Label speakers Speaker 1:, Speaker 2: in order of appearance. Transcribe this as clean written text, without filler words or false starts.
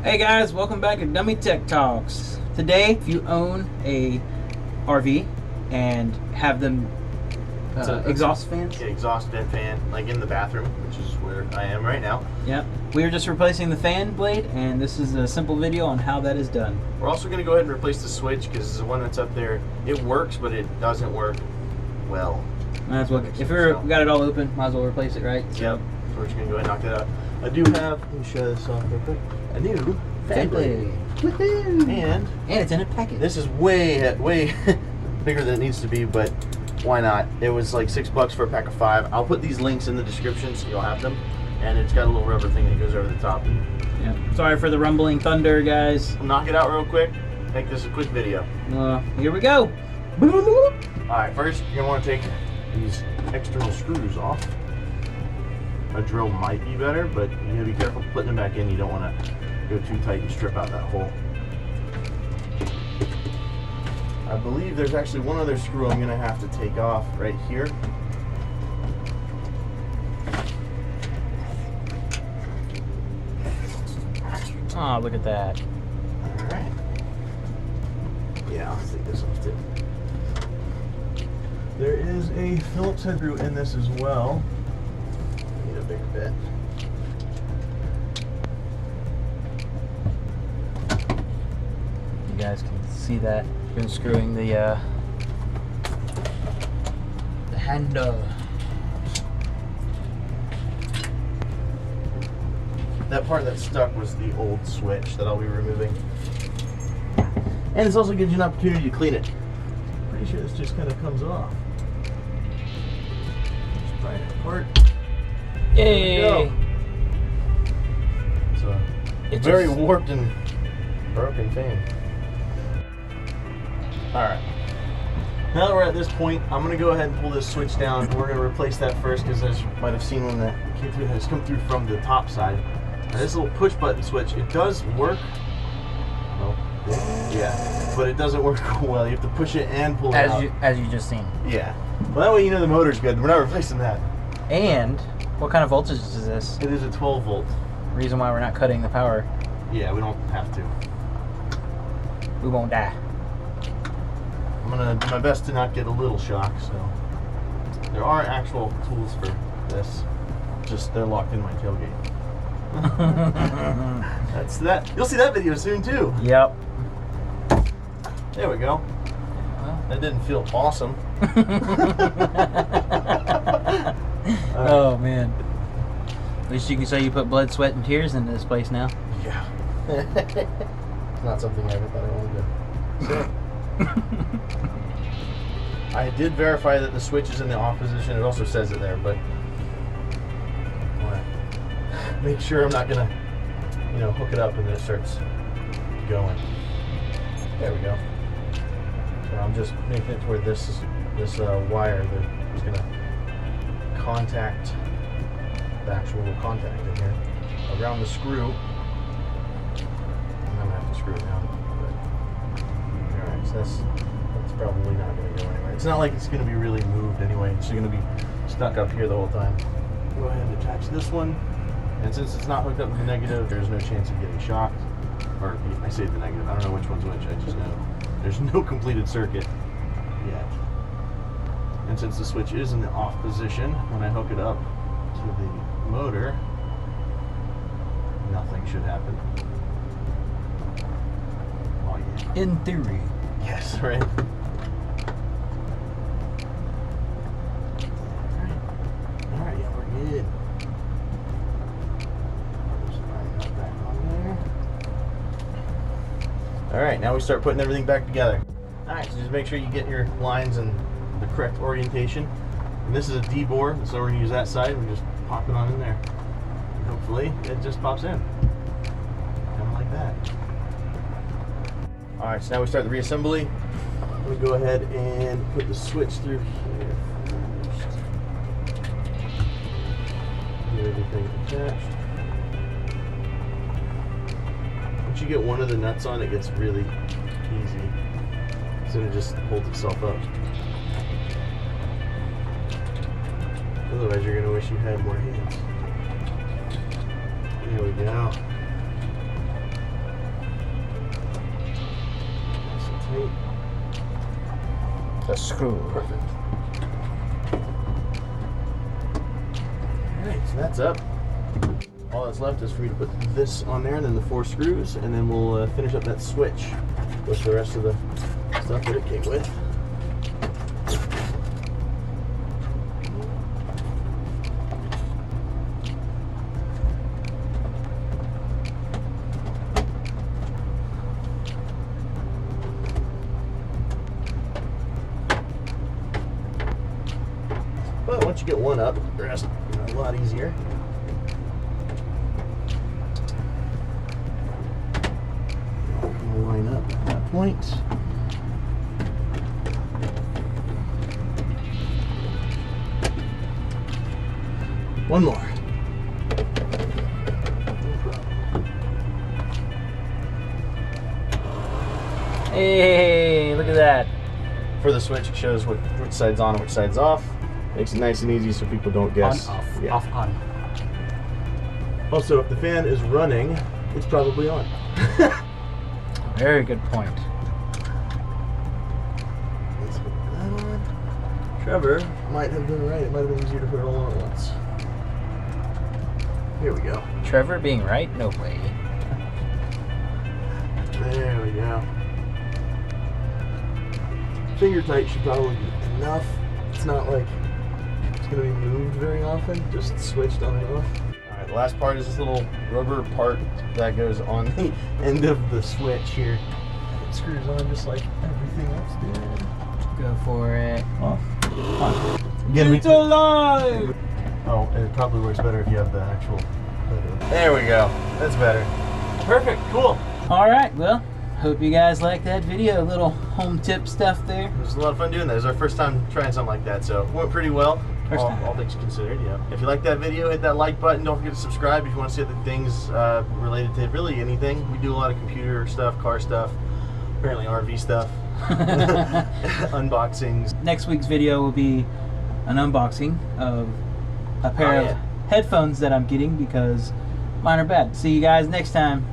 Speaker 1: Hey guys, welcome back to Dummy Tech Talks. Today, if you own a RV and have them exhaust fans.
Speaker 2: Yeah, exhaust vent fan, like in the bathroom, which is where I am right now.
Speaker 1: Yeah, we are just replacing the fan blade, and this is a simple video on how that is done.
Speaker 2: We're also going to go ahead and replace the switch because the one that's up there, it works, but it doesn't work well.
Speaker 1: Might as well, if we got it all open, might as well replace it, right?
Speaker 2: Yep. So we're just going to go ahead and knock that out. I do have, let me show this off real quick, a new fan blade.
Speaker 1: Woohoo!
Speaker 2: And
Speaker 1: it's in a package.
Speaker 2: This is way bigger than it needs to be, but why not? It was like $6 for a pack of 5. I'll put these links in the description so you'll have them. And it's got a little rubber thing that goes over the top.
Speaker 1: Yeah. Sorry for the rumbling thunder, guys.
Speaker 2: We'll knock it out real quick. Make this a quick video.
Speaker 1: Here we go.
Speaker 2: Alright, first you're going to want to take these external screws off. A drill might be better, but you got to be careful putting them back in. You don't want to go too tight and strip out that hole. I believe there's actually one other screw I'm going to have to take off right here.
Speaker 1: Oh, look at that.
Speaker 2: Alright. Yeah, I'll take this off too. There is a Phillips head screw in this as well. Need a bigger bit.
Speaker 1: You guys can see that. Been screwing the handle.
Speaker 2: That part that stuck was the old switch that I'll be removing. And this also gives you an opportunity to clean it. Pretty sure this just kind of comes off. Just pry it apart.
Speaker 1: Yay!
Speaker 2: There we go. It's a very warped and broken fan. Alright. Now that we're at this point, I'm going to go ahead and pull this switch down. We're going to replace that first because as you might have seen when that came through, has come through from the top side. Now this little push button switch, it does work. Oh, yeah. But it doesn't work well. You have to push it and pull it out.
Speaker 1: As you just seen.
Speaker 2: Yeah. Well, that way you know the motor's good. We're not replacing that.
Speaker 1: And what kind of voltage is this?
Speaker 2: It is a 12 volt.
Speaker 1: Reason why we're not cutting the power.
Speaker 2: Yeah, we don't have to.
Speaker 1: We won't die.
Speaker 2: I'm going to do my best to not get a little shock, so. There are actual tools for this. Just they're locked in my tailgate. That's that. You'll see that video soon too.
Speaker 1: Yep.
Speaker 2: There we go. That didn't feel awesome.
Speaker 1: Oh man. At least you can say you put blood, sweat, and tears into this place now.
Speaker 2: Yeah. It's not something I ever thought I wanted to say. I did verify that the switch is in the off position. It also says it there, but I want to make sure I'm not gonna, hook it up and then it starts going. There we go. So I'm just making it to where this wire that is gonna contact the actual contact in here around the screw. I'm gonna have to screw it down. Alright, so that's probably not going to go anywhere. It's not like it's going to be really moved anyway. It's going to be stuck up here the whole time. Go ahead and attach this one. And since it's not hooked up to the negative, there's no chance of getting shocked. Or I say the negative. I don't know which one's which. I just know there's no completed circuit yet. And since the switch is in the off position, when I hook it up to the motor, nothing should happen. Oh yeah.
Speaker 1: In theory.
Speaker 2: Yes, right. Alright, yeah, we're good. Just line that back on there. Alright, now we start putting everything back together. Alright, so just make sure you get your lines in the correct orientation. And this is a D-bore, so we're going to use that side. We just pop it on in there. And hopefully it just pops in. Kind of like that. Alright, so now we start the reassembly. I'm going to go ahead and put the switch through here first. Get everything attached. Once you get one of the nuts on, it gets really easy. So it just holds itself up. Otherwise, you're going to wish you had more hands. There we go.
Speaker 1: the screw.
Speaker 2: Perfect. Alright, so that's up. All that's left is for me to put this on there and then the 4 screws, and then we'll finish up that switch with the rest of the stuff that it came with. But once you get one up, the rest are a lot easier. We'll line up at that point. One more.
Speaker 1: Hey, look at that.
Speaker 2: For the switch, it shows which side's on and which side's off. Makes it nice and easy so people don't guess.
Speaker 1: On, off,
Speaker 2: Yeah.
Speaker 1: off, on.
Speaker 2: Also, if the fan is running, it's probably on.
Speaker 1: Very good point.
Speaker 2: Let's put that on. Trevor might have been right. It might have been easier to put it all on at once. Here we go.
Speaker 1: Trevor being right? No way.
Speaker 2: There we go. Finger tight should probably be enough. It's not like it's going to be moved very often, just switched on and off. Alright, the last part is this little rubber part that goes on the end of the switch here. It screws on just like everything else did.
Speaker 1: Go for it.
Speaker 2: Off. On. Again,
Speaker 1: It's alive!
Speaker 2: Oh, it probably works better if you have the actual... There we go. That's better. Perfect. Cool.
Speaker 1: Alright, well, hope you guys liked that video. Little home tip stuff there.
Speaker 2: It was a lot of fun doing that. It was our first time trying something like that, so it went pretty well.
Speaker 1: First time.
Speaker 2: All things considered, yeah. If you like that video, hit that like button. Don't forget to subscribe if you want to see other things related to really anything. We do a lot of computer stuff, car stuff, apparently RV stuff, unboxings.
Speaker 1: Next week's video will be an unboxing of a pair of headphones that I'm getting because mine are bad. See you guys next time.